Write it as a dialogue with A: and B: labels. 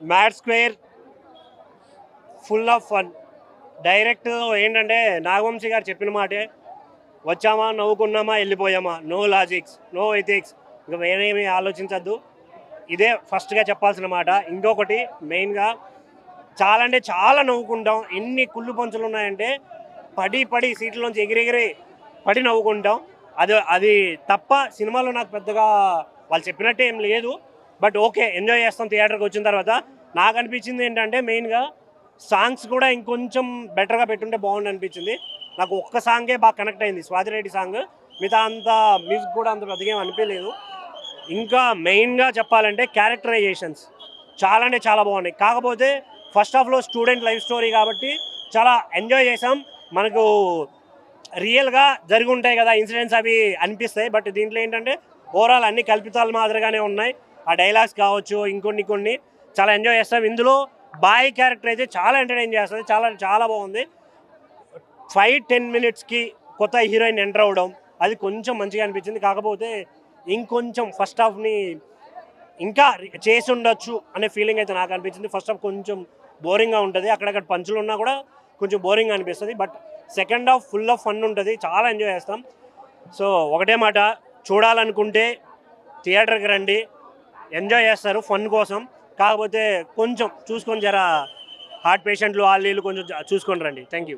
A: Mad square full of fun. Direct ఏంటంటే నాగవంశీ గారు చెప్పిన మాటే, వచ్చామా నవ్వుకున్నామా వెళ్ళిపోయామా, నో లాజిక్స్ నో ఎథిక్స్, ఇంకా వేరేమీ ఆలోచించద్దు. ఇదే ఫస్ట్గా చెప్పాల్సిన మాట. ఇంకొకటి మెయిన్గా చాలా అంటే చాలా నవ్వుకుంటాం. ఎన్ని కుళ్ళు పంచులు ఉన్నాయంటే పడి పడి సీట్లోంచి ఎగిరెగిరి పడి నవ్వుకుంటాం. అది అది తప్ప సినిమాలో నాకు పెద్దగా వాళ్ళు చెప్పినట్టే ఏం లేదు. బట్ ఓకే, ఎంజాయ్ చేస్తాం థియేటర్కి వచ్చిన తర్వాత. నాకు అనిపించింది ఏంటంటే మెయిన్గా సాంగ్స్ కూడా ఇంకొంచెం బెటర్గా పెట్టుంటే బాగుండు అనిపించింది. నాకు ఒక్క సాంగే బాగా కనెక్ట్ అయింది, స్వాతిరెడ్డి సాంగ్. మిగతా అంత మ్యూజిక్ కూడా అంత పెద్దగా ఏం అనిపించలేదు. ఇంకా మెయిన్గా చెప్పాలంటే క్యారెక్టరైజేషన్స్ చాలా అంటే చాలా బాగున్నాయి. కాకపోతే ఫస్ట్ హాఫ్లో స్టూడెంట్ లైఫ్ స్టోరీ కాబట్టి చాలా ఎంజాయ్ చేసాం. మనకు రియల్గా జరిగి ఉంటాయి కదా ఇన్సిడెంట్స్, అవి అనిపిస్తాయి. బట్ దీంట్లో ఏంటంటే ఓవరాల్ అన్ని కల్పితాలు మాదిరిగానే ఉన్నాయి. ఆ డైలాగ్స్ కావచ్చు, ఇంకొన్ని చాలా ఎంజాయ్ చేస్తాం. ఇందులో బాయ్ క్యారెక్టర్ అయితే చాలా ఎంటర్టైన్ చేస్తుంది, చాలా చాలా బాగుంది. 5-10 మినిట్స్కి కొత్త హీరోయిన్ ఎంటర్ అవ్వడం అది కొంచెం మంచిగా అనిపించింది. కాకపోతే ఇంకొంచెం ఫస్ట్ హాఫ్ని ఇంకా చేసి ఉండొచ్చు అనే ఫీలింగ్ అయితే నాకు అనిపించింది. ఫస్ట్ హాఫ్ కొంచెం బోరింగ్గా ఉంటుంది, అక్కడక్కడ పంచులు ఉన్నా కూడా కొంచెం బోరింగ్ అనిపిస్తుంది. But second half full of fun ఉంటుంది, చాలా ఎంజాయ్ చేస్తాం. సో ఒకటే మాట, చూడాలనుకుంటే థియేటర్కి రండి, ఎంజాయ్ చేస్తారు ఫన్ కోసం. కాకపోతే కొంచెం చూసుకొని జర హార్ట్ పేషెంట్లు వాళ్ళు వీళ్ళు కొంచెం చూసుకొని రండి. Thank you.